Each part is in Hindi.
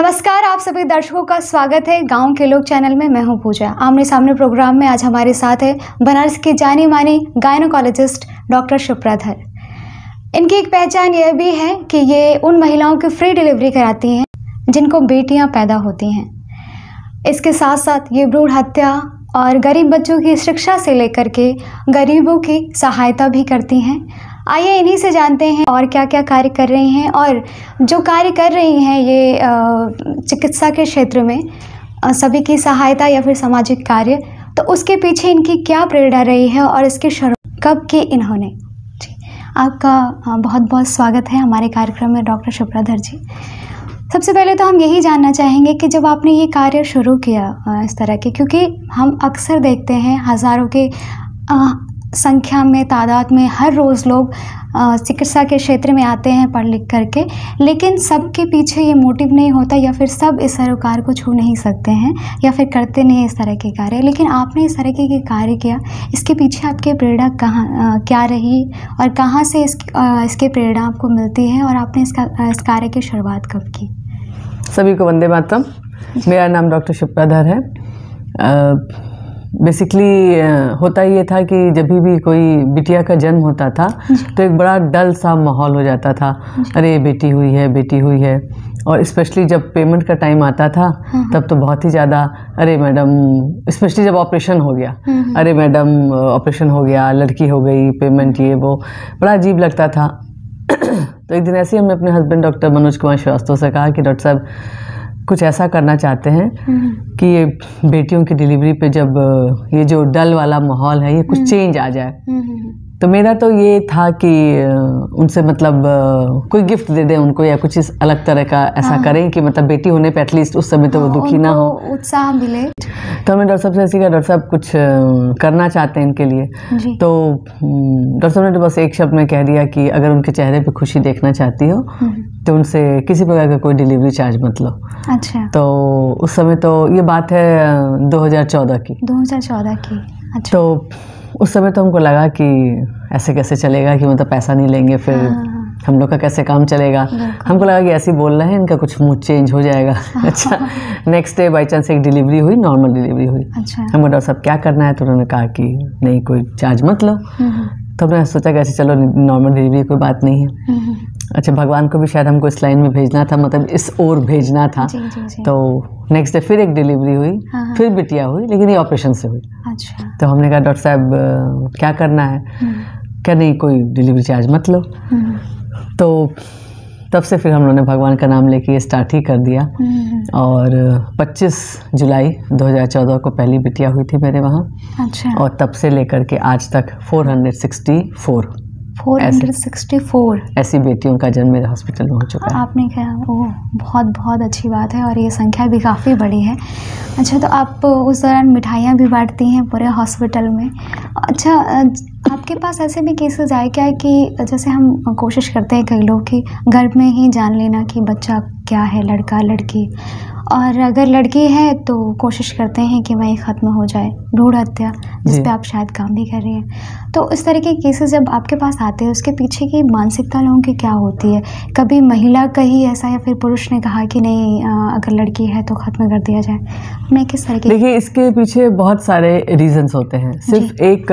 नमस्कार, आप सभी दर्शकों का स्वागत है गांव के लोग चैनल में। मैं हूं पूजा। आमने सामने प्रोग्राम में आज हमारे साथ है बनारस की जानी मानी गायनोकोलॉजिस्ट डॉक्टर शिप्राधर। इनकी एक पहचान यह भी है कि ये उन महिलाओं की फ्री डिलीवरी कराती हैं जिनको बेटियां पैदा होती हैं। इसके साथ साथ ये भ्रूण हत्या और गरीब बच्चों की शिक्षा से लेकर के गरीबों की सहायता भी करती हैं। आइए इन्हीं से जानते हैं और क्या क्या कार्य कर रही हैं, और जो कार्य कर रही हैं ये चिकित्सा के क्षेत्र में सभी की सहायता या फिर सामाजिक कार्य, तो उसके पीछे इनकी क्या प्रेरणा रही है और इसकी शुरुआत कब की इन्होंने। जी, आपका बहुत बहुत स्वागत है हमारे कार्यक्रम में डॉक्टर शिप्राधर जी। सबसे पहले तो हम यही जानना चाहेंगे कि जब आपने ये कार्य शुरू किया इस तरह के, क्योंकि हम अक्सर देखते हैं हज़ारों के संख्या में, तादाद में हर रोज़ लोग चिकित्सा के क्षेत्र में आते हैं पढ़ लिख करके, लेकिन सबके पीछे ये मोटिव नहीं होता या फिर सब इस सरोकार को छू नहीं सकते हैं या फिर करते नहीं इस तरह के कार्य। लेकिन आपने इस तरह के कार्य किया, इसके पीछे आपकी प्रेरणा क्या रही और कहाँ से इसकी प्रेरणा आपको मिलती है, और आपने इस कार्य की शुरुआत कब की? सभी को वंदे मातरम। मेरा नाम डॉक्टर शिप्राधर है। बेसिकली होता ये था कि जब भी कोई बिटिया का जन्म होता था तो एक बड़ा डल सा माहौल हो जाता था। अरे बेटी हुई है, बेटी हुई है। और स्पेशली जब पेमेंट का टाइम आता था तब तो बहुत ही ज़्यादा, अरे मैडम, स्पेशली जब ऑपरेशन हो गया, अरे मैडम ऑपरेशन हो गया, लड़की हो गई, पेमेंट ये वो, बड़ा अजीब लगता था। तो एक दिन ऐसे ही हमने अपने हस्बैंड डॉक्टर मनोज कुमार श्रीवास्तव से कहा कि डॉक्टर साहब कुछ ऐसा करना चाहते हैं कि ये बेटियों की डिलीवरी पे जब ये जो डल वाला माहौल है ये कुछ चेंज आ जाए। तो मेरा तो ये था कि उनसे मतलब कोई गिफ्ट दे दें उनको, या कुछ इस अलग तरह का ऐसा करें कि मतलब बेटी होने पे एटलीस्ट उस समय तो वो दुखी ना हो, उत्साह मिले। तो हमें डॉक्टर साहब से ऐसे कहा, डॉक्टर साहब कुछ करना चाहते हैं इनके लिए। तो डॉक्टर साहब ने तो बस एक शब्द में कह दिया कि अगर उनके चेहरे पे खुशी देखना चाहती हो तो उनसे किसी प्रकार का कोई डिलीवरी चार्ज मत लो। अच्छा। तो उस समय तो ये बात है 2014 की। 2014 की। अच्छा। तो उस समय तो हमको लगा कि ऐसे कैसे चलेगा कि मतलब पैसा नहीं लेंगे, फिर हम लोग का कैसे काम चलेगा। हमको लगा कि ऐसे ही बोल रहे हैं, इनका कुछ मूड चेंज हो जाएगा। अच्छा। नेक्स्ट डे बाई चांस एक डिलीवरी हुई, नॉर्मल डिलीवरी हुई। अच्छा। हम डॉक्टर साहब क्या करना है, तो उन्होंने कहा कि नहीं कोई चार्ज मत लो। तो हमने सोचा कि ऐसे चलो नॉर्मल डिलीवरी कोई बात नहीं है। अच्छा, भगवान को भी शायद हमको इस लाइन में भेजना था, मतलब इस ओर भेजना था। जी। तो नेक्स्ट डे फिर एक डिलीवरी हुई, फिर बिटिया हुई, लेकिन ये ऑपरेशन से हुई। अच्छा। तो हमने कहा डॉक्टर साहब क्या करना है? क्या नहीं कोई डिलीवरी चार्ज मत लो। तो तब से फिर हम लोगों ने भगवान का नाम लेके ये स्टार्ट ही कर दिया। और 25 जुलाई 2014 को पहली बिटिया हुई थी मेरे वहाँ। अच्छा। और तब से लेकर के आज तक 464 ऐसी बेटियों का जन्म मेरे हॉस्पिटल में हो चुका है। आपने कहा वो बहुत बहुत अच्छी बात है, और ये संख्या भी काफ़ी बड़ी है। अच्छा, तो आप उस दौरान मिठाइयाँ भी बांटती हैं पूरे हॉस्पिटल में। अच्छा, आपके पास ऐसे भी केसेस आए क्या कि जैसे हम कोशिश करते हैं कई लोग कि गर्भ में ही जान लेना कि बच्चा क्या है, लड़का लड़की, और अगर लड़की है तो कोशिश करते हैं कि वही ख़त्म हो जाए, भ्रूण हत्या, जिस पे आप शायद काम भी कर रही हैं। तो इस तरह के केसेस जब आपके पास आते हैं, उसके पीछे की मानसिकता लोगों की क्या होती है? कभी महिला का ही ऐसा या फिर पुरुष ने कहा कि नहीं अगर लड़की है तो ख़त्म कर दिया जाए? मैं किस तरह की? देखिए, इसके पीछे बहुत सारे रीजंस होते हैं। सिर्फ एक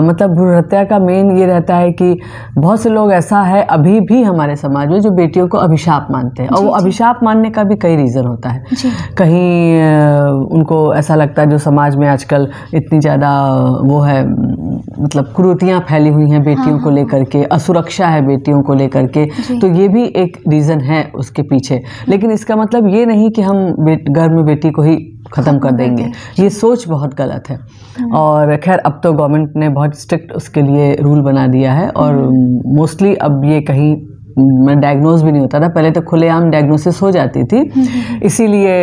मतलब भ्रूण हत्या का मेन ये रहता है कि बहुत से लोग ऐसा है अभी भी हमारे समाज में जो बेटियों को अभिशाप मानते हैं, और वो अभिशाप मानने का भी कई रीज़न होता है। कहीं उनको ऐसा लगता है, जो समाज में आजकल इतनी ज़्यादा वो है, मतलब कुरीतियाँ फैली हुई हैं बेटियों को लेकर के, असुरक्षा है बेटियों को लेकर के, तो ये भी एक रीज़न है उसके पीछे। लेकिन इसका मतलब ये नहीं कि हम घर में बेटी को ही ख़त्म कर देंगे, ये सोच बहुत गलत है। और खैर अब तो गवर्नमेंट ने बहुत स्ट्रिक्ट उसके लिए रूल बना दिया है, और मोस्टली अब ये कहीं डायग्नोज भी नहीं होता था। पहले तो खुलेआम डायग्नोसिस हो जाती थी, इसीलिए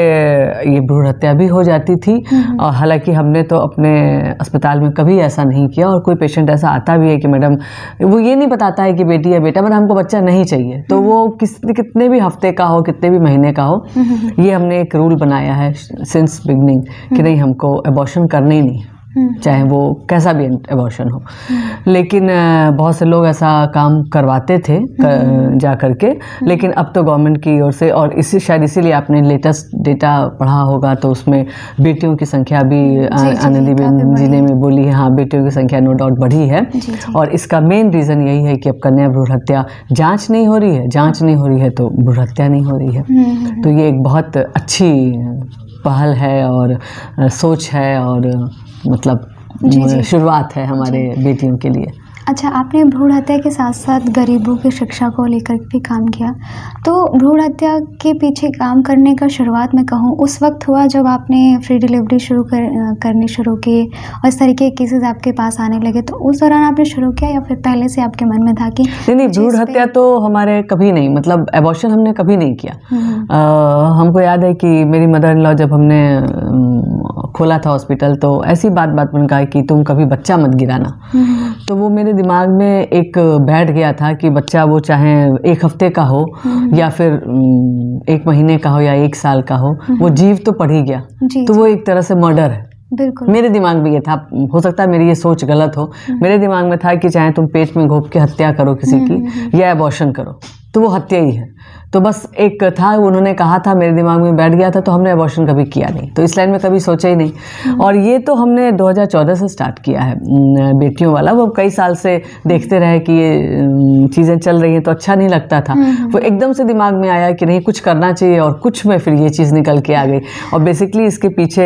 ये भ्रूण हत्या भी हो जाती थी। और हालांकि हमने तो अपने अस्पताल में कभी ऐसा नहीं किया, और कोई पेशेंट ऐसा आता भी है कि मैडम वो ये नहीं बताता है कि बेटी है बेटा, मतलब हमको बच्चा नहीं चाहिए, तो वो कितने भी हफ्ते का हो, कितने भी महीने का हो, ये हमने एक रूल बनाया है सिंस बिगनिंग कि नहीं, हमको एबॉर्शन करना ही नहीं। चाहे वो कैसा भी एबॉर्शन हो। लेकिन बहुत से लोग ऐसा काम करवाते थे जा करके, लेकिन अब तो गवर्नमेंट की ओर से, और शायद इसीलिए आपने लेटेस्ट डेटा पढ़ा होगा, तो उसमें बेटियों की संख्या भी आनंदीबेन जी ने बोली है, हाँ बेटियों की संख्या नो डाउट बढ़ी है। और इसका मेन रीज़न यही है कि अब कन्या भ्रूण हत्या जाँच नहीं हो रही है, जाँच नहीं हो रही है तो भ्रूण हत्या नहीं हो रही है। तो ये एक बहुत अच्छी पहल है और सोच है, और मतलब शुरुआत है हमारे बेटियों के लिए। अच्छा, आपने भ्रूण हत्या के साथ साथ गरीबों की शिक्षा को लेकर भी काम किया, तो भ्रूण हत्या के पीछे काम करने का शुरुआत मैं कहूँ उस वक्त हुआ जब आपने फ्री डिलीवरी करनी शुरू की और इस तरीके के केसेस आपके पास आने लगे, तो उस दौरान आपने शुरू किया या फिर पहले से आपके मन में था कि नहीं, भ्रूण हत्या तो हमारे कभी नहीं, मतलब एबॉर्शन हमने कभी नहीं किया। हमको याद है कि मेरी मदर इन लॉ जब हमने खोला था हॉस्पिटल, तो ऐसी बात में कहा कि तुम कभी बच्चा मत गिराना। तो वो मेरे दिमाग में एक बैठ गया था कि बच्चा वो चाहे 1 हफ्ते का हो या फिर 1 महीने का हो या 1 साल का हो, वो जीव तो पड़ ही गया, तो वो एक तरह से मर्डर है। बिल्कुल, मेरे दिमाग में ये था, हो सकता है मेरी ये सोच गलत हो, मेरे दिमाग में था कि चाहे तुम पेट में घोंप के हत्या करो किसी की या एबॉर्शन करो, तो वो हत्या ही है। तो बस एक था, उन्होंने कहा था, मेरे दिमाग में बैठ गया था, तो हमने एबॉर्शन कभी किया नहीं, तो इस लाइन में कभी सोचा ही नहीं। और ये तो हमने 2014 से स्टार्ट किया है बेटियों वाला। वो कई साल से देखते रहे कि ये चीज़ें चल रही हैं, तो अच्छा नहीं लगता था। वो एकदम से दिमाग में आया कि नहीं, कुछ करना चाहिए, और कुछ में फिर ये चीज़ निकल के आ गई। और बेसिकली इसके पीछे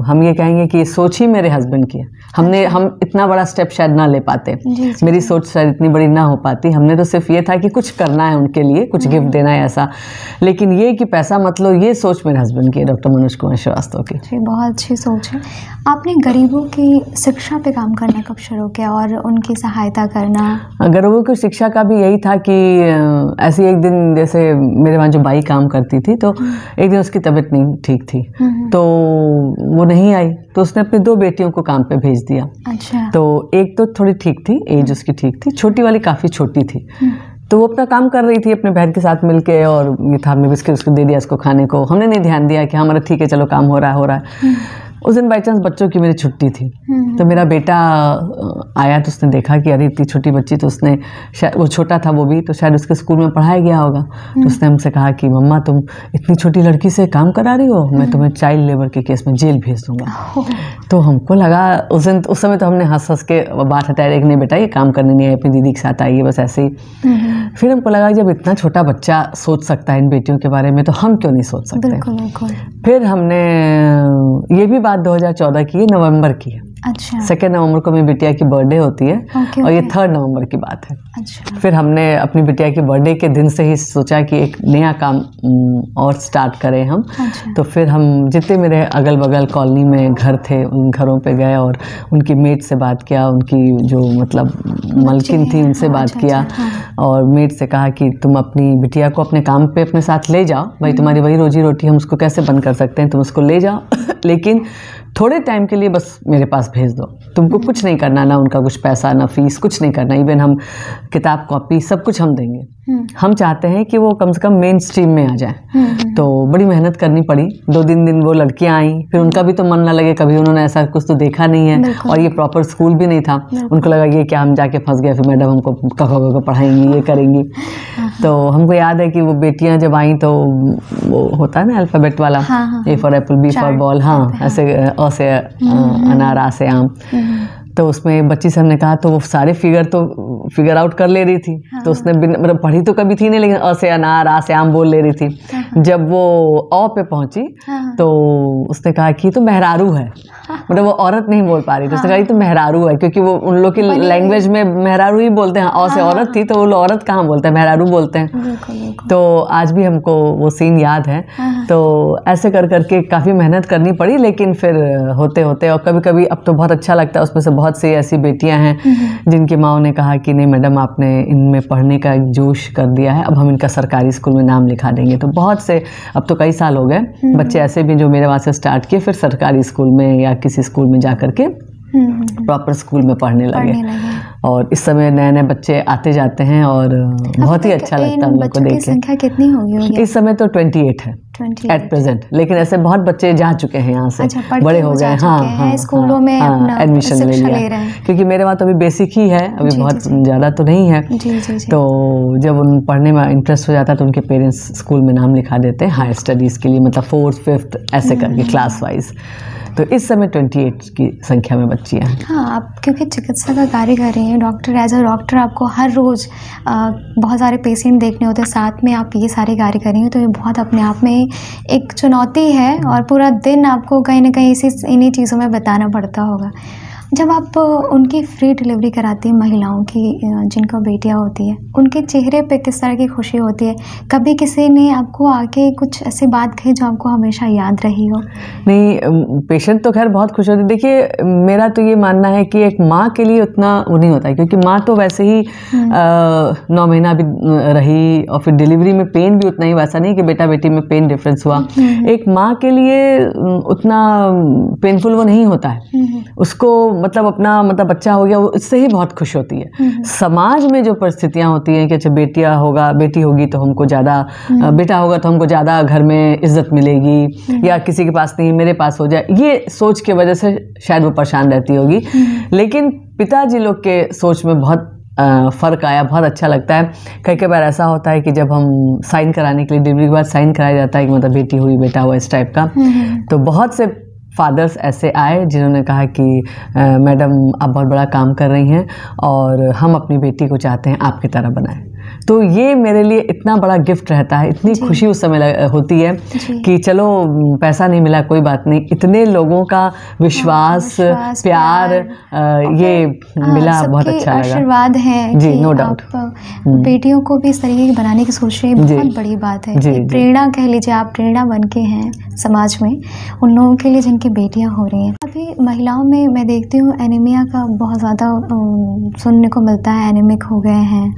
हम ये कहेंगे कि ये सोच ही मेरे हस्बैंड की है। हम इतना बड़ा स्टेप शायद ना ले पाते, मेरी सोच शायद इतनी बड़ी ना हो पाती। हमने तो सिर्फ ये था कि कुछ करना है उनके लिए, कुछ गिफ्ट देना है ऐसा, लेकिन ये कि पैसा मत लो, ये सोच मेरे हस्बैंड की है, डॉक्टर मनोज कुमार श्रीवास्तव की। जी, बहुत अच्छी सोच है। आपने गरीबों की शिक्षा पे काम करना कब शुरू किया और उनकी सहायता करना? गरीबों की शिक्षा का भी यही था कि ऐसे एक दिन, जैसे मेरे वहाँ जो बाई काम करती थी, तो एक दिन उसकी तबीयत नहीं ठीक थी, तो वो नहीं आई, तो उसने अपनी 2 बेटियों को काम पे भेज दिया। अच्छा। तो एक तो थोड़ी ठीक थी, एज उसकी ठीक थी, छोटी वाली काफ़ी छोटी थी, तो वो अपना काम कर रही थी अपने बहन के साथ मिलके, और ये था, हमने बिस्किट उसको दे दिया इसको खाने को। हमने नहीं ध्यान दिया कि हमारा ठीक है, चलो काम हो रहा है। उस दिन बाई चांस बच्चों की मेरी छुट्टी थी, तो मेरा बेटा आया, तो उसने देखा कि अरे इतनी छोटी बच्ची, तो उसने शायद, वो छोटा था वो भी, तो शायद उसके स्कूल में पढ़ाया गया होगा, तो उसने हमसे कहा कि मम्मा तुम इतनी छोटी लड़की से काम करा रही हो, मैं तुम्हें चाइल्ड लेबर के केस में जेल भेज दूंगा। तो हमको लगा उस समय तो हमने हंस के बात हटाया, एक नहीं बेटा ये काम करने नहीं आई, अपनी दीदी के साथ आई है बस ऐसे ही। फिर हमको लगा जब इतना छोटा बच्चा सोच सकता है इन बेटियों के बारे में, तो हम क्यों नहीं सोच सकते। बिल्कुल। फिर हमने, ये भी बात 2014 की है, नवंबर की है। अच्छा। 2 नवंबर को मेरी बिटिया की बर्थडे होती है, और ये 3 नवंबर की बात है। अच्छा। फिर हमने अपनी बिटिया की बर्थडे के दिन से ही सोचा कि एक नया काम और स्टार्ट करें हम। अच्छा। तो फिर हम जितने मेरे अगल बगल कॉलोनी में घर थे, उन घरों पे गए और उनकी मेड से बात किया, उनकी जो मतलब मलकिन थी उनसे बात किया, और मेड से कहा कि तुम अपनी बिटिया को अपने काम पे अपने साथ ले जाओ, भाई तुम्हारी वही रोजी रोटी, हम उसको कैसे बंद कर सकते हैं, तुम उसको ले जाओ लेकिन थोड़े टाइम के लिए बस मेरे पास भेज दो, तुमको कुछ नहीं करना, ना उनका कुछ पैसा ना फीस, कुछ नहीं करना, इवन हम किताब कॉपी सब कुछ हम देंगे। हम चाहते हैं कि वो कम से कम मेन स्ट्रीम में आ जाए। तो बड़ी मेहनत करनी पड़ी, 2-3 दिन वो लड़कियां आई, फिर उनका भी तो मन ना लगे, कभी उन्होंने ऐसा कुछ तो देखा नहीं है, और ये प्रॉपर स्कूल भी नहीं था, उनको लगा ये क्या हम जाके फंस गए, फिर मैडम हमको कखो पढ़ाएंगी, ये करेंगी। तो हमको याद है कि वो बेटियां जब आई तो वो होता है ना अल्फ़ाबेट वाला, A for apple, B for ball, हाँ ऐसे, अ से अनार, आ से आम, तो उसमें बच्ची से हमने कहा, तो वो सारे फिगर आउट कर ले रही थी। तो उसने मतलब पढ़ी तो कभी थी नहीं, लेकिन अ से अनार, आ से आम बोल ले रही थी। जब वो अ पे पहुंची तो उसने कहा कि तो मेहरारू है, मतलब वो औरत नहीं बोल पा रही थी, उसने कहा ये तो मेहरारू है, क्योंकि वो उन लोग की लैंग्वेज में मेहरारू ही बोलते हैं, अ से औरत थी तो वो औरत कहाँ बोलते हैं, मेहरारू बोलते हैं। तो आज भी हमको वो सीन याद है। तो ऐसे कर करके काफ़ी मेहनत करनी पड़ी, लेकिन फिर होते होते, और कभी कभी अब तो बहुत अच्छा लगता है, उसमें से बहुत सी ऐसी बेटियां हैं जिनकी माँओं ने कहा कि नहीं मैडम आपने इनमें पढ़ने का एक जोश कर दिया है, अब हम इनका सरकारी स्कूल में नाम लिखा देंगे। तो बहुत से, अब तो कई साल हो गए, बच्चे ऐसे भी जो मेरे वहाँ से स्टार्ट किए, फिर सरकारी स्कूल में या किसी स्कूल में जा करके प्रॉपर स्कूल में पढ़ने लगे। और इस समय नए नए बच्चे आते जाते हैं और बहुत ही अच्छा लगता है उन लोग को देख के। संख्या कितनी होगी? इस समय तो 28 है एट प्रेजेंट, लेकिन ऐसे बहुत बच्चे जा चुके हैं यहाँ से। अच्छा, बड़े हो गए। हाँ, स्कूलों में एडमिशन ले लिया, क्योंकि मेरे वहाँ तो अभी बेसिक ही है, अभी बहुत ज़्यादा तो नहीं है। तो जब उन पढ़ने में इंटरेस्ट हो जाता है तो उनके पेरेंट्स स्कूल में नाम लिखा देते हैं हायर स्टडीज़ के लिए, मतलब 4th 5th ऐसे करके क्लास वाइज। तो इस समय 28 की संख्या में बच्चियाँ हैं। हाँ, आप क्योंकि चिकित्सा का कार्य कर रही हैं, डॉक्टर, एज अ डॉक्टर आपको हर रोज़ बहुत सारे पेशेंट देखने होते हैं, साथ में आप ये सारे कार्य कर रही हैं, तो ये बहुत अपने आप में एक चुनौती है और पूरा दिन आपको कहीं ना कहीं इन्हीं चीज़ों में बताना पड़ता होगा। जब आप उनकी फ्री डिलीवरी कराती हैं महिलाओं की, जिनको बेटियां होती हैं, उनके चेहरे पे किस तरह की खुशी होती है? कभी किसी ने आपको आके कुछ ऐसी बात कही जो आपको हमेशा याद रही हो? नहीं, पेशेंट तो खैर बहुत खुश होते। देखिए, मेरा तो ये मानना है कि एक माँ के लिए उतना वो नहीं होता है, क्योंकि माँ तो वैसे ही 9 महीना भी रही और फिर डिलीवरी में पेन भी उतना ही, वैसा नहीं कि बेटा बेटी में पेन डिफरेंस हुआ। एक माँ के लिए उतना पेनफुल वो नहीं होता है। उसको मतलब अपना मतलब बच्चा हो गया, वो इससे ही बहुत खुश होती है। समाज में जो परिस्थितियां होती हैं कि अच्छा बेटी होगी तो हमको ज़्यादा, बेटा होगा तो हमको ज़्यादा घर में इज्जत मिलेगी, या किसी के पास नहीं मेरे पास हो जाए, ये सोच के वजह से शायद वो परेशान रहती होगी। लेकिन पिताजी लोग के सोच में बहुत फ़र्क आया, बहुत अच्छा लगता है। कई बार ऐसा होता है कि जब हम साइन कराने के लिए, डिलीवरी के बाद साइन कराया जाता है कि मतलब बेटी हुई बेटा हुआ इस टाइप का, तो बहुत से फादर्स ऐसे आए जिन्होंने कहा कि मैडम आप बहुत बड़ा काम कर रही हैं और हम अपनी बेटी को चाहते हैं आपकी तरह बनाएं। तो ये मेरे लिए इतना बड़ा गिफ्ट रहता है, इतनी खुशी उस समय होती है कि चलो पैसा नहीं मिला कोई बात नहीं, इतने लोगों का विश्वास प्यार ये मिला, बहुत अच्छा लगा। आशीर्वाद है जी, नो डाउट। बेटियों को भी इस तरीके की बनाने की सोच रही है, बहुत बड़ी बात है। प्रेरणा कह लीजिए, आप प्रेरणा बन के हैं समाज में उन लोगों के लिए जिनकी बेटियां हो रही हैं। अभी महिलाओं में मैं देखती हूँ एनीमिया का बहुत ज़्यादा सुनने को मिलता है, एनीमिक हो गए हैं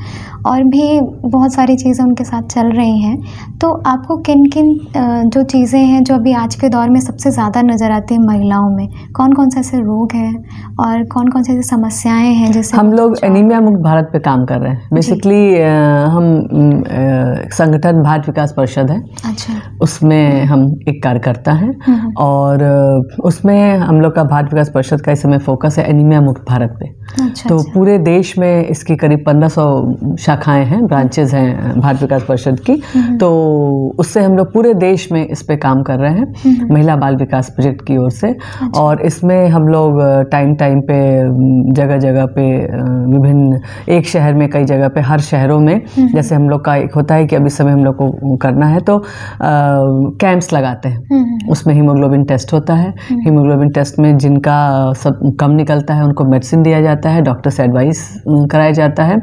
और भी बहुत सारी चीज़ें उनके साथ चल रही हैं। तो आपको किन किन जो चीज़ें हैं जो अभी आज के दौर में सबसे ज़्यादा नज़र आती हैं महिलाओं में, कौन कौन से ऐसे रोग हैं और कौन कौन से ऐसी समस्याएं हैं जिससे हम लोग एनीमिया मुक्त भारत पे काम कर रहे हैं? बेसिकली हम संगठन भारत विकास परिषद है, अच्छा, उसमें हम एक कार्यकर्ता हैं और उसमें हम लोग का भारत विकास परिषद का इस समय फोकस है एनीमिया मुक्त भारत पे। अच्छा, तो पूरे देश में इसकी करीब 1500 शाखाएं हैं, ब्रांचेज हैं भारत विकास परिषद की। तो उससे हम लोग पूरे देश में इस पे काम कर रहे हैं महिला बाल विकास प्रोजेक्ट की ओर से। अच्छा। और इसमें हम लोग टाइम पे जगह जगह पे विभिन्न, एक शहर में कई जगह पे, हर शहरों में जैसे हम लोग का एक होता है कि अभी समय हम लोग को करना है तो कैंप्स लगाते हैं, उसमें हीमोग्लोबिन टेस्ट होता है। हीमोग्लोबिन टेस्ट में जिनका सब कम निकलता है उनको मेडिसिन दिया जाता है, डॉक्टर से एडवाइस कराया जाता है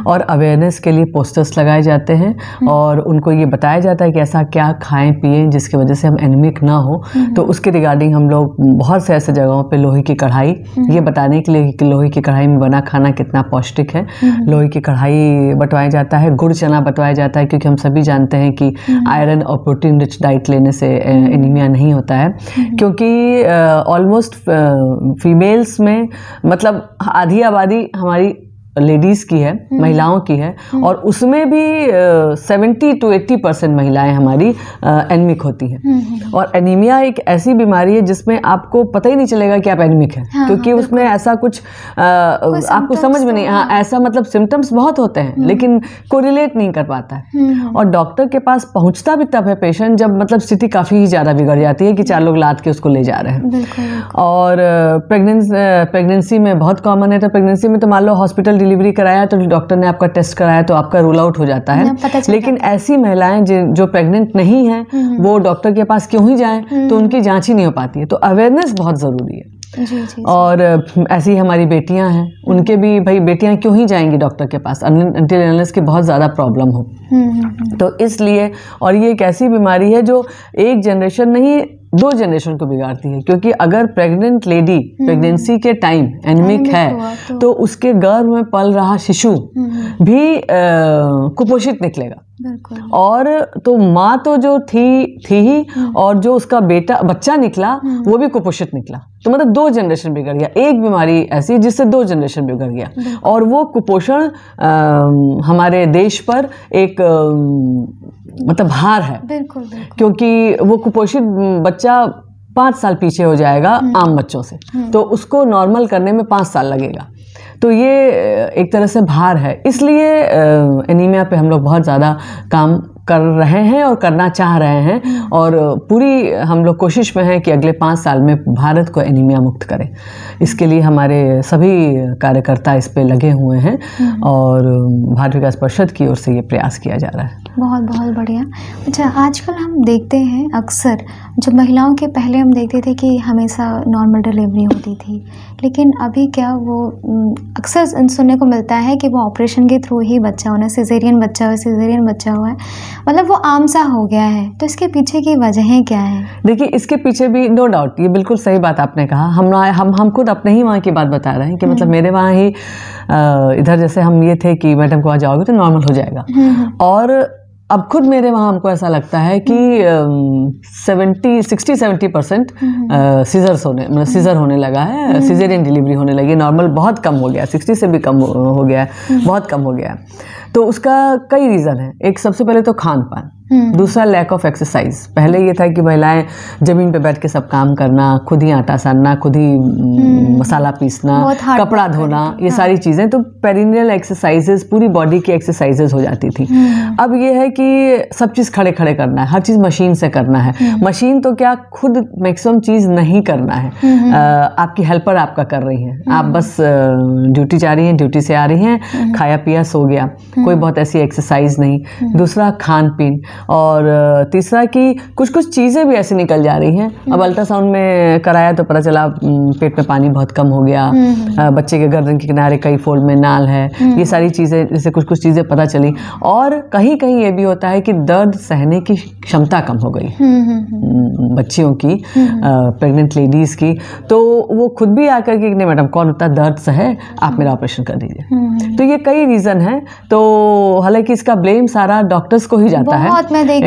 और अवेयरनेस के लिए पोस्टर्स लगाए जाते हैं और उनको ये बताया जाता है कि ऐसा क्या खाएं पिएं जिसकी वजह से हम एनीमिक ना हो। तो उसके रिगार्डिंग हम लोग बहुत से ऐसे जगहों पे लोहे की कढ़ाई, ये बताने के लिए कि लोहे की कढ़ाई में बना खाना कितना पौष्टिक है, लोहे की कढ़ाई बंटवाया जाता है, गुड़ चना बंटवाया जाता है, क्योंकि हम सभी जानते हैं कि आयरन और प्रोटीन रिच डाइट लेने से एनीमिया नहीं होता है। क्योंकि ऑलमोस्ट फीमेल्स में मतलब आधी आबादी हमारी लेडीज़ की है, महिलाओं की है और उसमें भी 70 to 80% महिलाएं हमारी एनीमिक होती हैं। और एनीमिया एक ऐसी बीमारी है जिसमें आपको पता ही नहीं चलेगा कि आप एनीमिक हैं, क्योंकि उसमें ऐसा कुछ आपको समझ में नहीं, हाँ ऐसा मतलब सिम्टम्स बहुत होते हैं लेकिन कोरिलेट नहीं कर पाता है। और डॉक्टर के पास पहुंचता भी तब है पेशेंट जब मतलब स्थिति काफ़ी ज़्यादा बिगड़ जाती है कि 4 लोग लाद के उसको ले जा रहे हैं। और प्रेगनेंसी में बहुत कॉमन है। तो प्रेगनेंसी में तो मान लो हॉस्पिटल डिलीवरी कराया तो डॉक्टर ने आपका टेस्ट कराया तो आपका रूल आउट हो जाता है। लेकिन ऐसी महिलाएं जो प्रेग्नेंट नहीं हैं वो डॉक्टर के पास क्यों ही जाएं, तो उनकी जांच ही नहीं हो पाती है। तो अवेयरनेस बहुत ज़रूरी है। जी। और ऐसी हमारी बेटियां हैं, उनके भी भाई बेटियां क्यों ही जाएंगी डॉक्टर के पास अनटिल अनलेस की बहुत ज़्यादा प्रॉब्लम हो। तो इसलिए, और ये एक ऐसी बीमारी है जो एक जनरेशन नहीं 2 जनरेशन को बिगाड़ती है। क्योंकि अगर प्रेग्नेंट लेडी प्रेगनेंसी के टाइम एनीमिक है तो उसके गर्भ में पल रहा शिशु भी कुपोषित निकलेगा। और तो माँ तो जो थी ही और जो उसका बच्चा निकला वो भी कुपोषित निकला। तो मतलब 2 जनरेशन बिगड़ गया। एक बीमारी ऐसी जिससे 2 जनरेशन पोषण भी उतर गया। और वो कुपोषण हमारे देश पर एक मतलब भार है। बिल्कुल बिल्कुल। क्योंकि वो कुपोषित बच्चा 5 साल पीछे हो जाएगा आम बच्चों से, तो उसको नॉर्मल करने में 5 साल लगेगा। तो ये एक तरह से भार है। इसलिए एनीमिया पे हम लोग बहुत ज़्यादा काम कर रहे हैं और करना चाह रहे हैं, और पूरी हम लोग कोशिश में हैं कि अगले 5 साल में भारत को एनीमिया मुक्त करें। इसके लिए हमारे सभी कार्यकर्ता इस पे लगे हुए हैं और भारत विकास परिषद की ओर से ये प्रयास किया जा रहा है। बहुत बहुत बढ़िया। अच्छा, आजकल हम देखते हैं अक्सर जब महिलाओं के पहले हम देखते थे कि हमेशा नॉर्मल डिलीवरी होती थी, लेकिन अभी क्या वो अक्सर सुनने को मिलता है कि वो ऑपरेशन के थ्रू ही बच्चा होना, सिजेरियन बच्चा हुआ है, मतलब वो आम सा हो गया है। तो इसके पीछे की वजहें क्या है? देखिए, इसके पीछे भी नो डाउट, ये बिल्कुल सही बात आपने कहा। हम खुद अपने ही वहाँ की बात बता रहे हैं कि मतलब मेरे वहाँ ही इधर जैसे हम ये थे कि मैडम को वहाँ जाओगे तो नॉर्मल हो जाएगा, और अब खुद मेरे वहाँ हमको ऐसा लगता है कि 60-70% सीजर होने लगा है, सीजरियन डिलीवरी होने लगी। नॉर्मल बहुत कम हो गया, 60 से भी कम हो गया, बहुत कम हो गया। तो उसका कई रीज़न है। एक सबसे पहले तो खान पान, दूसरा लैक ऑफ एक्सरसाइज। पहले ये था कि महिलाएं ज़मीन पे बैठ के सब काम करना, खुद ही आटा सानना, खुद ही मसाला पीसना, कपड़ा धोना, ये सारी चीज़ें, तो पेरिनियल एक्सरसाइजेज, पूरी बॉडी की एक्सरसाइजेज हो जाती थी। अब ये है कि सब चीज़ खड़े खड़े करना है, हर चीज़ मशीन से करना है। मशीन तो क्या, खुद मैक्सिमम चीज़ नहीं करना है, आपकी हेल्पर आपका कर रही है। आप बस ड्यूटी जा रही हैं, ड्यूटी से आ रही हैं, खाया पिया सो गया, कोई बहुत ऐसी एक्सरसाइज नहीं। दूसरा खान पीन, और तीसरा कि कुछ कुछ चीज़ें भी ऐसी निकल जा रही हैं। अब अल्ट्रासाउंड में कराया तो पता चला पेट में पानी बहुत कम हो गया, बच्चे के गर्दन के किनारे कई फोल्ड में नाल है, ये सारी चीज़ें, जैसे कुछ कुछ चीज़ें पता चली। और कहीं कहीं ये भी होता है कि दर्द सहने की क्षमता कम हो गई बच्चियों की, प्रेग्नेंट लेडीज़ की। तो वो खुद भी आकर के, नहीं मैडम कौन उतना दर्द सहे, आप मेरा ऑपरेशन कर दीजिए। तो ये कई रीज़न हैं। तो हालांकि इसका ब्लेम सारा डॉक्टर्स को ही जाता है,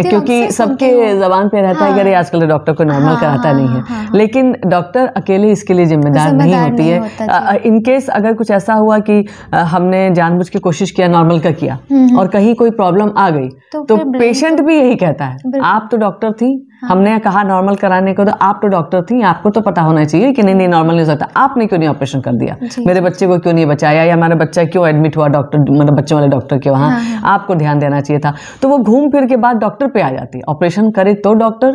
क्योंकि सबके जबान पे रहता है कि अरे आजकल डॉक्टर को नॉर्मल कराता नहीं है। लेकिन डॉक्टर अकेले इसके लिए जिम्मेदार नहीं होती है। इन केस अगर कुछ ऐसा हुआ कि हमने जानबूझ के कोशिश किया, नॉर्मल का किया, और कहीं कोई प्रॉब्लम आ गई, तो पेशेंट भी यही कहता है, आप तो डॉक्टर थी, हमने कहा नॉर्मल कराने को, तो आप तो डॉक्टर थी, आपको तो पता होना चाहिए कि नहीं नॉर्मल नहीं हो सकता, आपने क्यों नहीं ऑपरेशन कर दिया, मेरे बच्चे को क्यों नहीं बचाया, या हमारा बच्चा क्यों एडमिट हुआ डॉक्टर, मतलब बच्चों वाले डॉक्टर के वहाँ, आपको ध्यान देना चाहिए था। तो वो घूम फिर के बाद डॉक्टर पे आ जाती है। ऑपरेशन करे तो डॉक्टर,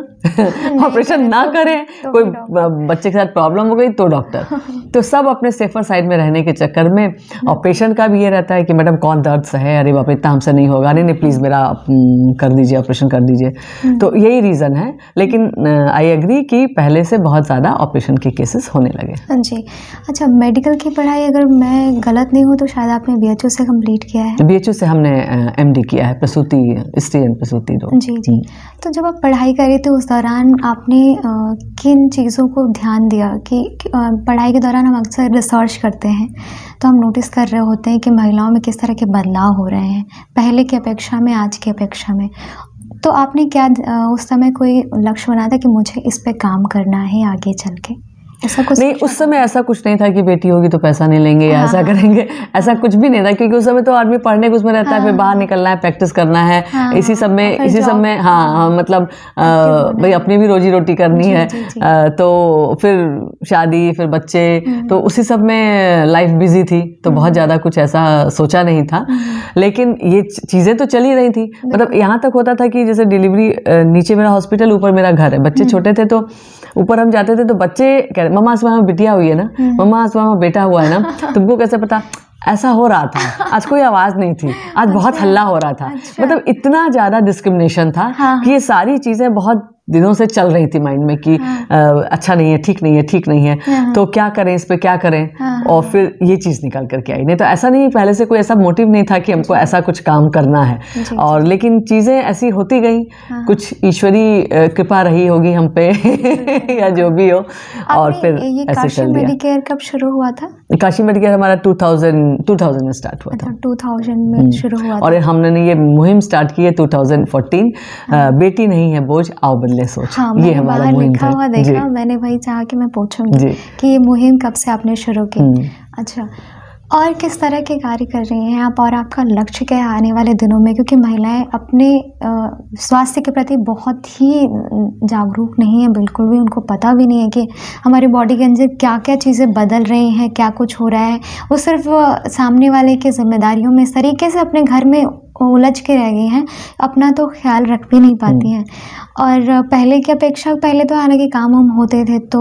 ऑपरेशन ना करे, कोई बच्चे के साथ प्रॉब्लम हो गई तो डॉक्टर। तो सब अपने सेफर साइड में रहने के चक्कर में, और पेशेंट का भी ये रहता है कि मैडम कौन दर्द सहे, अरे बाप रे इतना हमसे नहीं होगा, नहीं प्लीज़ मेरा कर दीजिए, ऑपरेशन कर दीजिए। तो यही रीज़न है। लेकिन आई एग्री कि पहले से बहुत ज़्यादा ऑपरेशन के केसेस होने लगे। हाँ जी। अच्छा, मेडिकल की पढ़ाई अगर मैं गलत नहीं हूँ तो शायद आपने BHU से कंप्लीट किया है? BHU से हमने MD किया है, प्रसूति, स्त्री एवं प्रसूति दो। जी। तो जब आप पढ़ाई कर रहे थे उस दौरान आपने किन चीज़ों को ध्यान दिया? कि पढ़ाई के दौरान हम अक्सर रिसर्च करते हैं तो हम नोटिस कर रहे होते हैं कि महिलाओं में किस तरह के बदलाव हो रहे हैं पहले की अपेक्षा में, आज की अपेक्षा में। तो आपने क्या उस समय कोई लक्ष्य बना था कि मुझे इस पे काम करना है आगे चल के? ऐसा कुछ नहीं, उस समय ऐसा कुछ नहीं था कि बेटी होगी तो पैसा नहीं लेंगे या ऐसा करेंगे, ऐसा कुछ भी नहीं था। क्योंकि उस समय तो आदमी पढ़ने के उसमें रहता है, फिर बाहर निकलना है, प्रैक्टिस करना है, इसी सब में हाँ मतलब भाई अपनी भी रोजी रोटी करनी है। तो फिर शादी, फिर बच्चे, तो उसी सब में लाइफ बिजी थी, तो बहुत ज़्यादा कुछ ऐसा सोचा नहीं था। लेकिन ये चीज़ें तो चली रही थी। मतलब यहाँ तक होता था कि जैसे डिलीवरी, नीचे मेरा हॉस्पिटल, ऊपर मेरा घर है, बच्चे छोटे थे तो ऊपर हम जाते थे तो बच्चे मम्मा आज वहाँ बिटिया हुई है ना, मम्मा आज वहाँ बेटा हुआ है ना, तुमको कैसे पता? ऐसा हो रहा था। आज कोई आवाज़ नहीं थी, आज बहुत हल्ला हो रहा था। मतलब इतना ज़्यादा डिस्क्रिमिनेशन था कि ये सारी चीज़ें बहुत दिनों से चल रही थी माइंड में कि अच्छा नहीं है, ठीक नहीं है, ठीक नहीं है, तो क्या करें, इस पे क्या करें। और फिर ये चीज़ निकल करके आई। नहीं तो ऐसा नहीं, पहले से कोई ऐसा मोटिव नहीं था कि हमको ऐसा कुछ काम करना है। और लेकिन चीज़ें ऐसी होती गई, कुछ ईश्वरी कृपा रही होगी हम पे या जो भी हो, और फिर ऐसे चल दिया। मेडिकेयर कब शुरू हुआ था? काशी मेडिकेयर हमारा 2000 में स्टार्ट हुआ था। 2000 में शुरू हुआ था। और हमने ये मुहिम स्टार्ट की है 2014, बेटी नहीं है बोझ, आओ बदले सोच। हाँ, ये हमारा मुहिम लिखा हुआ देखा, मैंने वही चाहा कि मैं पूछूंगी कि ये मुहिम कब से आपने शुरू की। अच्छा, और किस तरह के कार्य कर रही हैं आप, और आपका लक्ष्य क्या है आने वाले दिनों में? क्योंकि महिलाएं अपने स्वास्थ्य के प्रति बहुत ही जागरूक नहीं है, बिल्कुल भी उनको पता भी नहीं है कि हमारी बॉडी के अंदर क्या क्या चीज़ें बदल रही हैं, क्या कुछ हो रहा है। वो सिर्फ सामने वाले की जिम्मेदारियों में इस तरीके से अपने घर में उलझ के रह गई हैं, अपना तो ख्याल रख भी नहीं पाती हैं। और पहले की अपेक्षा, पहले तो हालांकि काम हम होते थे तो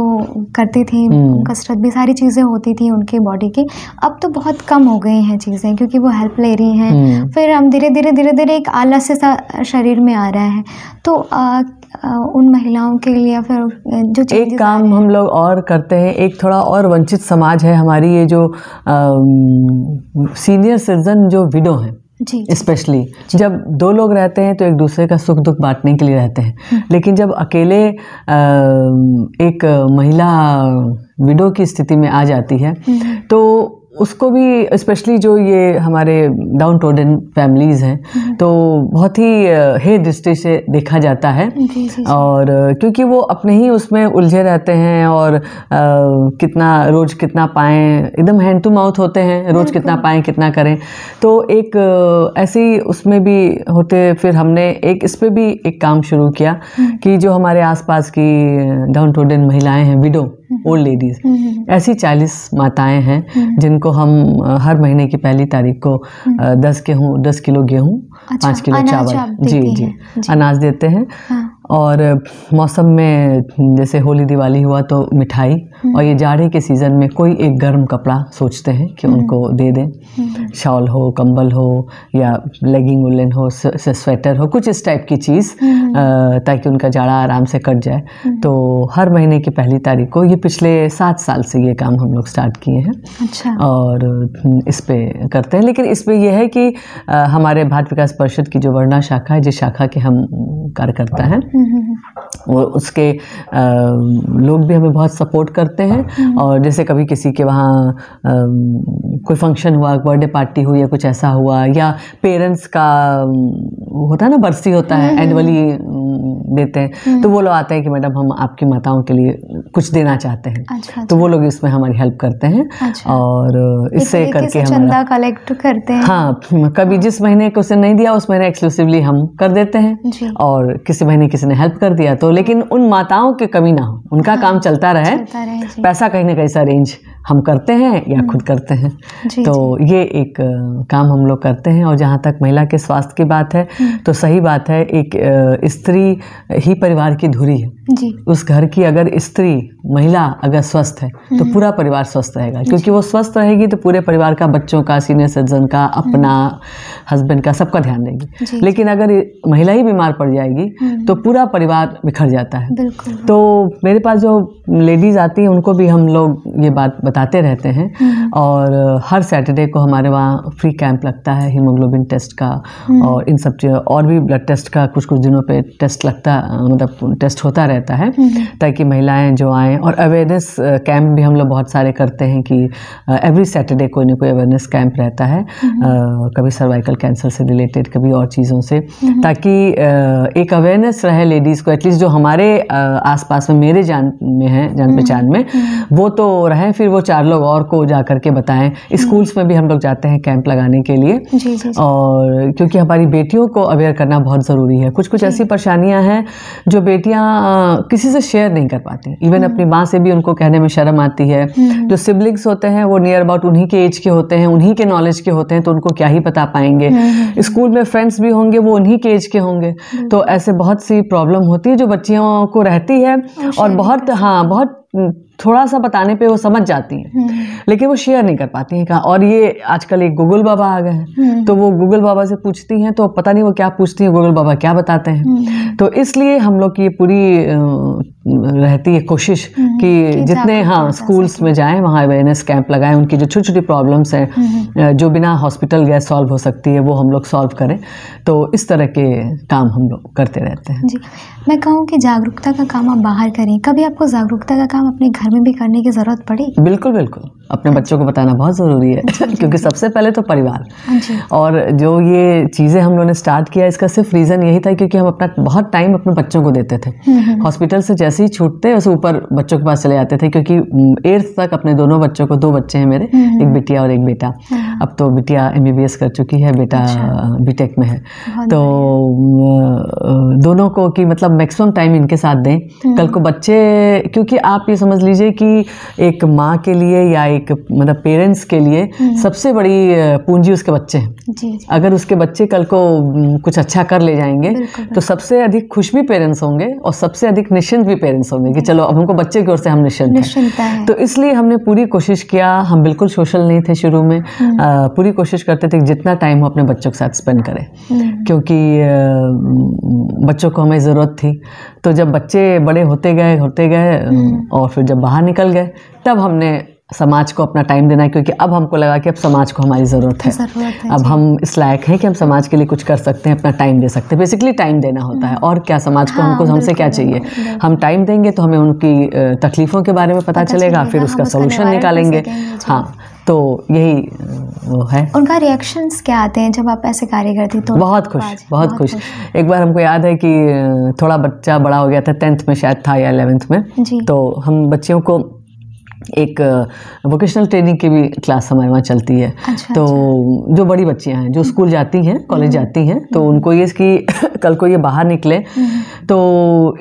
करती थी, कसरत भी, सारी चीज़ें होती थी उनकी बॉडी की। अब तो बहुत कम हो गई हैं चीज़ें, क्योंकि वो हेल्प ले रही हैं। फिर हम धीरे धीरे एक आलस्य सा शरीर में आ रहा है। तो उन महिलाओं के लिए फिर जो एक काम हम लोग और करते हैं, एक थोड़ा और वंचित समाज है हमारी, ये जो सीनियर सिटीजन जो विडो हैं, स्पेशली जब दो लोग रहते हैं तो एक दूसरे का सुख दुख बांटने के लिए रहते हैं, लेकिन जब अकेले एक महिला विडो की स्थिति में आ जाती है तो उसको भी, स्पेशली जो ये हमारे डाउन टोडन फैमिलीज़ हैं, तो बहुत ही हे दृष्टि से देखा जाता है। और क्योंकि वो अपने ही उसमें उलझे रहते हैं और कितना रोज़ कितना पाएँ, एकदम हैंड टू माउथ होते हैं, रोज़ कितना पाएँ कितना करें। तो एक ऐसी उसमें भी होते, फिर हमने एक इस पे भी एक काम शुरू किया कि जो हमारे आसपास की डाउन टोडन महिलाएं हैं, विडो ओल्ड लेडीज़, ऐसी 40 माताएं हैं जिनको हम हर महीने की पहली तारीख को 10 किलो गेहूँ, 5 किलो चावल, जी अनाज देते हैं। और मौसम में जैसे होली दिवाली हुआ तो मिठाई, और ये जाड़े के सीज़न में कोई एक गर्म कपड़ा सोचते हैं कि उनको दे दें, शॉल हो, कंबल हो, या लेगिंग वुलन हो, स्वेटर हो, कुछ इस टाइप की चीज़, ताकि उनका जाड़ा आराम से कट जाए। तो हर महीने की पहली तारीख को, ये पिछले 7 साल से ये काम हम लोग स्टार्ट किए हैं। अच्छा। और इस पे करते हैं, लेकिन इसमें यह है कि हमारे भारत विकास परिषद की जो वर्णा शाखा है, जिस शाखा के हम कार्यकर्ता हैं, वो उसके लोग भी हमें बहुत सपोर्ट करते हैं। और जैसे कभी किसी के वहाँ कोई फंक्शन हुआ, बर्थडे पार्टी हुई या कुछ ऐसा हुआ, या पेरेंट्स का होता है ना, बरसी होता है, एनुअली देते हैं, तो वो लोग आते हैं कि मैडम हम आपकी माताओं के लिए कुछ देना चाहते हैं। अच्छा। तो वो लोग इसमें हमारी हेल्प करते हैं। अच्छा। और इससे करके हम चंदा कलेक्ट करते हैं। हाँ, कभी जिस महीने को उसने नहीं दिया उस महीने एक्सक्लूसिवली हम कर देते हैं, और किसी महीने किसी ने हेल्प कर दिया तो, लेकिन उन माताओं की कमी ना हो, उनका काम चलता रहे, पैसा कहीं ना कहीं से अरेंज हम करते हैं या खुद करते हैं। तो ये एक काम हम लोग करते हैं। और जहाँ तक महिला के स्वास्थ्य की बात है, तो सही बात है, एक स्त्री ही परिवार की धुरी है जी। उस घर की अगर स्त्री, महिला अगर स्वस्थ है तो पूरा परिवार स्वस्थ रहेगा, क्योंकि वो स्वस्थ रहेगी तो पूरे परिवार का, बच्चों का, सीनियर सिटीजन का, अपना, हस्बैंड का, सबका ध्यान देगी। लेकिन अगर महिला ही बीमार पड़ जाएगी तो पूरा परिवार बिखर जाता है। तो मेरे पास जो लेडीज़ आती हैं उनको भी हम लोग ये बात बताते रहते हैं। और हर सैटरडे को हमारे वहाँ फ्री कैंप लगता है हीमोग्लोबिन टेस्ट का, और इन सब और भी ब्लड टेस्ट का कुछ दिनों पे टेस्ट लगता, मतलब टेस्ट होता रहता है, ताकि महिलाएं जो आएँ। और अवेयरनेस कैंप भी हम लोग बहुत सारे करते हैं कि एवरी सैटरडे कोई ना कोई अवेयरनेस कैंप रहता है, कभी सर्वाइकल कैंसर से रिलेटेड, कभी और चीज़ों से, ताकि एक अवेयरनेस रहे लेडीज़ को, एटलीस्ट जो हमारे आसपास में, मेरे जान में है, जान पहचान में, वो तो रहें, फिर वो 4 लोग और को जा करके बताएं। स्कूल्स में भी हम लोग जाते हैं कैंप लगाने के लिए। और क्योंकि हमारी बेटियों को अवेयर करना बहुत ज़रूरी है। कुछ ऐसी परेशानियां हैं जो बेटियां किसी से शेयर नहीं कर पाती, इवन अपनी माँ से भी उनको कहने में शर्म आती है। जो सिबलिंग्स होते हैं वो नियर अबाउट उन्हीं के एज के होते हैं, उन्हीं के नॉलेज के होते हैं, तो उनको क्या ही बता पाएंगे। स्कूल में फ्रेंड्स भी होंगे, वो उन्हीं के एज के होंगे। तो ऐसे बहुत सी प्रॉब्लम होती है जो बच्चियों को रहती है, और बहुत थोड़ा सा बताने पे वो समझ जाती हैं, लेकिन वो शेयर नहीं कर पाती हैं कहाँ। और ये आजकल एक गूगल बाबा आ गए हैं, तो वो गूगल बाबा से पूछती हैं तो पता नहीं वो क्या पूछती हैं, गूगल बाबा क्या बताते हैं। तो इसलिए हम लोग की पूरी रहती है कोशिश कि जितने स्कूल्स में जाएं, वहाँ अवेयरनेस कैंप लगाएं, उनकी जो छोटी छोटी प्रॉब्लम्स हैं जो बिना हॉस्पिटल गए सॉल्व हो सकती है, वो हम लोग सॉल्व करें। तो इस तरह के काम हम लोग करते रहते हैं जी। मैं कहूँ कि जागरूकता का काम आप बाहर करें, कभी आपको जागरूकता का काम अपने घर में भी करने की ज़रूरत पड़ी? बिल्कुल बिल्कुल, अपने बच्चों को बताना बहुत ज़रूरी है, क्योंकि सबसे पहले तो परिवार। और जो ये चीज़ें हम लोगों ने स्टार्ट किया, इसका सिर्फ रीज़न यही था क्योंकि हम अपना बहुत टाइम अपने बच्चों को देते थे। हॉस्पिटल से जैसे ही छूटते उस ऊपर बच्चों के पास चले जाते थे, क्योंकि 8th तक अपने दोनों बच्चों को, 2 बच्चे हैं मेरे, एक बिटिया और एक बेटा। अब तो बिटिया MBBS कर चुकी है, बेटा बीटेक में है। तो दोनों को कि मतलब मैक्सिमम टाइम इनके साथ दें। कल को बच्चे, क्योंकि आप ये समझ लीजिए कि एक माँ के लिए या एक मतलब पेरेंट्स के लिए सबसे बड़ी पूंजी उसके बच्चे हैं। जी। अगर उसके बच्चे कल को कुछ अच्छा कर ले जाएंगे तो सबसे अधिक खुश भी पेरेंट्स होंगे और सबसे अधिक निश्चिंत भी पेरेंट्स होंगे कि चलो अब हमको बच्चे की ओर से हम निश्चिंत हैं। तो इसलिए हमने पूरी कोशिश किया, हम बिल्कुल सोशल नहीं थे शुरू में, पूरी कोशिश करते थे कि जितना टाइम हो अपने बच्चों के साथ स्पेंड करें, क्योंकि बच्चों को हमें ज़रूरत थी। तो जब बच्चे बड़े होते गए और फिर जब बाहर निकल गए, तब हमने समाज को अपना टाइम देना है, क्योंकि अब हमको लगा कि अब समाज को हमारी ज़रूरत है। अब हम इस लायक हैं कि हम समाज के लिए कुछ कर सकते हैं, अपना टाइम दे सकते हैं। बेसिकली टाइम देना होता है, और क्या समाज को हमसे क्या चाहिए। हम टाइम देंगे तो हमें उनकी तकलीफ़ों के बारे में पता चलेगा, फिर उसका सोल्यूशन निकालेंगे। हाँ, तो यही वो है। उनका रिएक्शंस क्या आते हैं जब आप ऐसे कार्य करती? तो बहुत खुश। एक बार हमको याद है कि थोड़ा बच्चा बड़ा हो गया था, 10th में शायद था या 11th में, तो हम बच्चियों को एक वोकेशनल ट्रेनिंग की भी क्लास हमारे वहाँ चलती है। तो जो बड़ी बच्चियाँ हैं जो स्कूल जाती हैं, कॉलेज जाती हैं, तो उनको ये कि कल को ये बाहर निकले तो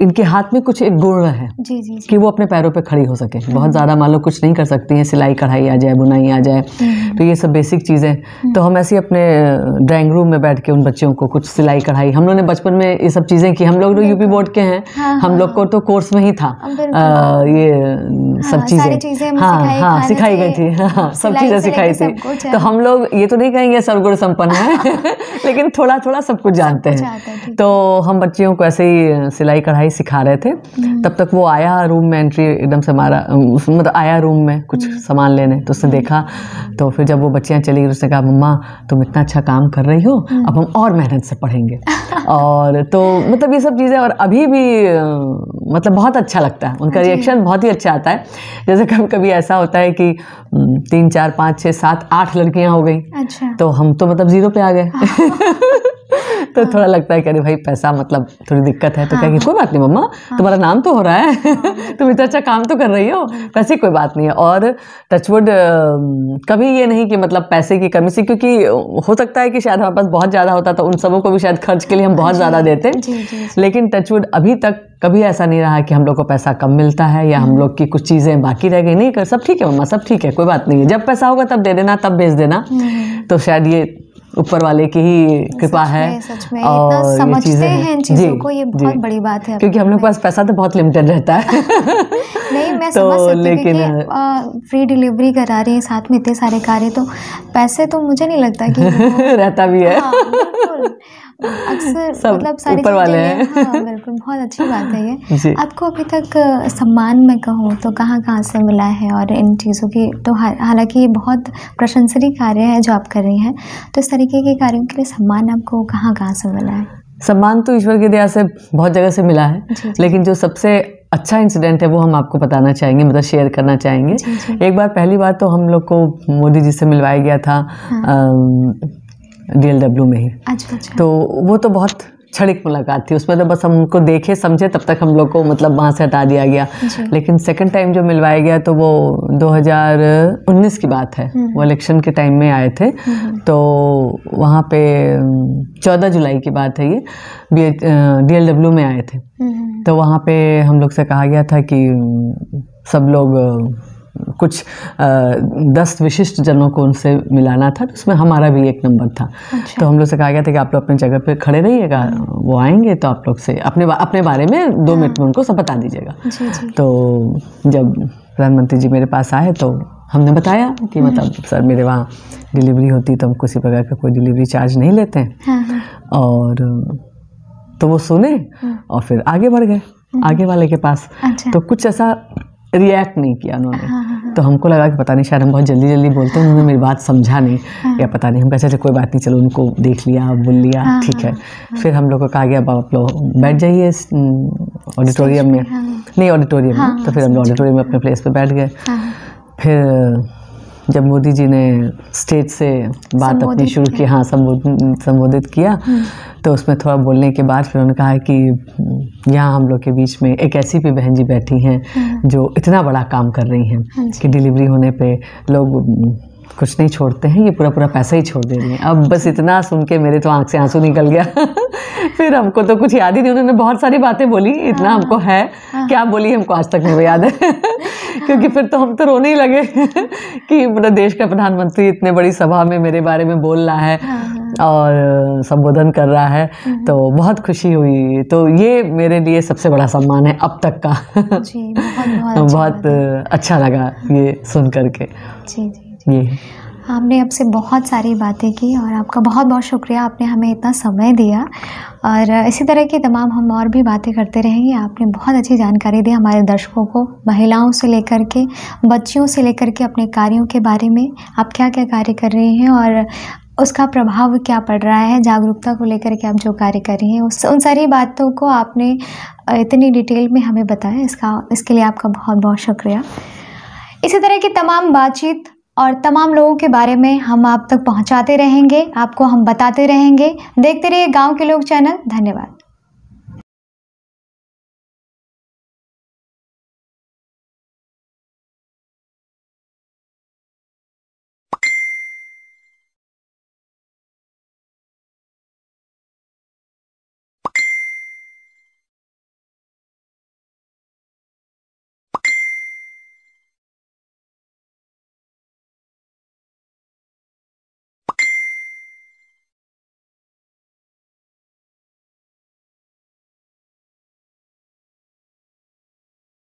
इनके हाथ में कुछ एक गुण है कि वो अपने पैरों पे खड़ी हो सके। बहुत ज़्यादा मान लो कुछ नहीं कर सकती हैं, सिलाई कढ़ाई आ जाए, बुनाई आ जाए, तो ये सब बेसिक चीज़ें। तो हम ऐसे अपने ड्राइंग रूम में बैठ के उन बच्चियों को कुछ सिलाई कढ़ाई, हम लोगों ने बचपन में ये सब चीज़ें की। हम लोग यूपी बोर्ड के हैं, हम लोग को तो कोर्स में ही था ये सब चीज़ें। हाँ, सिखाई गई थी। हाँ, सब चीज़ें सिखाई थी। तो हम लोग ये तो नहीं कहेंगे सर्वगुण संपन्न है लेकिन थोड़ा थोड़ा सब कुछ जानते हैं। तो हम बच्चियों को ऐसे ही सिलाई कढ़ाई सिखा रहे थे। तब तक वो आया रूम में, एंट्री एकदम से हमारा मतलब आया रूम में कुछ सामान लेने, तो उसने देखा। तो फिर जब वो बच्चियाँ चली गई, उसने कहा मम्मा तुम इतना अच्छा काम कर रही हो, अब हम और मेहनत से पढ़ेंगे। और तो मतलब ये सब चीज़ें, और अभी भी मतलब बहुत अच्छा लगता है, उनका रिएक्शन बहुत ही अच्छा आता है। जैसे कभी ऐसा होता है कि 3, 4, 5, 6, 7, 8 लड़कियां हो गई, तो हम तो मतलब 0 पे आ गए। तो थोड़ा लगता है कि अरे भाई पैसा मतलब थोड़ी दिक्कत है। तो क्या कि कोई बात नहीं मम्मा, तुम्हारा नाम तो हो रहा है तुम इतना अच्छा काम तो कर रही हो, पैसे कोई बात नहीं है। और टचवुड कभी ये नहीं कि मतलब पैसे की कमी से, क्योंकि हो सकता है कि शायद हमारे पास बहुत ज़्यादा होता तो उन सबों को भी शायद खर्च के लिए हम बहुत ज़्यादा देते, लेकिन टचवुड अभी तक कभी ऐसा नहीं रहा कि हम लोग को पैसा कम मिलता है या हम लोग की कुछ चीज़ें बाकी रह गई। नहीं कर, सब ठीक है मम्मा, सब ठीक है, कोई बात नहीं है, जब पैसा होगा तब दे देना, तब भेज देना। तो शायद ये ऊपर वाले की ही कृपा है। सच में इतना समझते हैं इन चीज़ों को, ये बहुत बड़ी बात है। क्योंकि हम लोग के पास पैसा तो बहुत लिमिटेड रहता है नहीं, मैं समझ सकती हूँ कि फ्री डिलीवरी करा रही है, साथ में इतने सारे कार्य, तो पैसे तो मुझे नहीं लगता कि रहता भी है। अक्सर मतलब सारी ऊपर वाले हैं। हाँ, बिल्कुल, बहुत अच्छी बात है ये। आपको अभी तक सम्मान में कहूँ तो कहाँ कहाँ से मिला है? और इन चीज़ों की तो हालांकि ये बहुत प्रशंसनीय कार्य है जो आप कर रही हैं, तो इस तरीके के कार्यों के लिए सम्मान आपको कहाँ कहाँ से मिला है? सम्मान तो ईश्वर की दया से बहुत जगह से मिला है, लेकिन जो सबसे अच्छा इंसिडेंट है वो हम आपको बताना चाहेंगे, मतलब शेयर करना चाहेंगे। एक बार, पहली बार तो हम लोग को मोदी जी से मिलवाया गया था DLW में ही। अच्छा। तो वो तो बहुत क्षणिक मुलाकात थी, उसमें तो बस हम उनको देखे समझे तब तक हम लोग को मतलब वहाँ से हटा दिया गया। लेकिन सेकंड टाइम जो मिलवाया गया तो वो 2019 की बात है, वो इलेक्शन के टाइम में आए थे। तो वहाँ पे 14 जुलाई की बात है, ये DLW में आए थे। तो वहाँ पे हम लोग से कहा गया था कि सब लोग कुछ 10 विशिष्ट जनों को उनसे मिलाना था, तो उसमें हमारा भी एक नंबर था। तो हम लोग से कहा गया था कि आप लोग अपनी जगह पे खड़े रहिएगा, वो आएंगे तो आप लोग से अपने बारे में 2 मिनट में उनको सब बता दीजिएगा। तो जब प्रधानमंत्री जी मेरे पास आए तो हमने बताया कि मतलब सर मेरे वहाँ डिलीवरी होती तो हम किसी प्रकार का कोई डिलीवरी चार्ज नहीं लेते हैं। और तो वो सुने और फिर आगे बढ़ गए आगे वाले के पास। तो कुछ ऐसा रिएक्ट नहीं किया उन्होंने। तो हमको लगा कि पता नहीं शायद हम बहुत जल्दी जल्दी बोलते हैं, उन्होंने मेरी बात समझा नहीं या पता नहीं। हम कहा चलो कोई बात नहीं, चलो उनको देख लिया, बोल लिया, ठीक है। फिर हम लोग को कहा गया आप लोग बैठ जाइए ऑडिटोरियम में, नहीं ऑडिटोरियम में। तो फिर हम लोग ऑडिटोरियम में अपने प्लेस पे बैठ गए। फिर जब मोदी जी ने स्टेज से बात अपनी शुरू की, हाँ संबोधित किया, तो उसमें थोड़ा बोलने के बाद फिर उन्होंने कहा कि यहाँ हम लोग के बीच में एक ऐसी भी बहन जी बैठी हैं जो इतना बड़ा काम कर रही हैं कि डिलीवरी होने पे लोग कुछ नहीं छोड़ते हैं, ये पूरा पूरा पैसा ही छोड़ दे रही हैं। अब बस इतना सुन के मेरे तो आंख से आंसू निकल गया। फिर हमको तो कुछ याद ही नहीं, उन्होंने बहुत सारी बातें बोली, इतना हमको है, क्या बोली हमको आज तक नहीं याद है। क्योंकि फिर तो हम तो रोने ही लगे कि पूरा देश का प्रधानमंत्री इतने बड़ी सभा में मेरे बारे में बोल रहा है और संबोधन कर रहा है, तो बहुत खुशी हुई। तो ये मेरे लिए सबसे बड़ा सम्मान है अब तक का। जी, बहुत अच्छा लगा ये सुन करके। जी जी, हमने आपसे बहुत सारी बातें की और आपका बहुत बहुत शुक्रिया, आपने हमें इतना समय दिया। और इसी तरह की तमाम हम और भी बातें करते रहेंगे। आपने बहुत अच्छी जानकारी दी हमारे दर्शकों को, महिलाओं से लेकर के बच्चियों से लेकर के अपने कार्यों के बारे में, आप क्या क्या कार्य कर रही हैं और उसका प्रभाव क्या पड़ रहा है, जागरूकता को लेकर के आप जो कार्य कर रही हैं, उन सारी बातों को आपने इतनी डिटेल में हमें बताया। इसके लिए आपका बहुत बहुत शुक्रिया। इसी तरह की तमाम बातचीत और तमाम लोगों के बारे में हम आप तक पहुंचाते रहेंगे, आपको हम बताते रहेंगे। देखते रहिए गांव के लोग चैनल। धन्यवाद।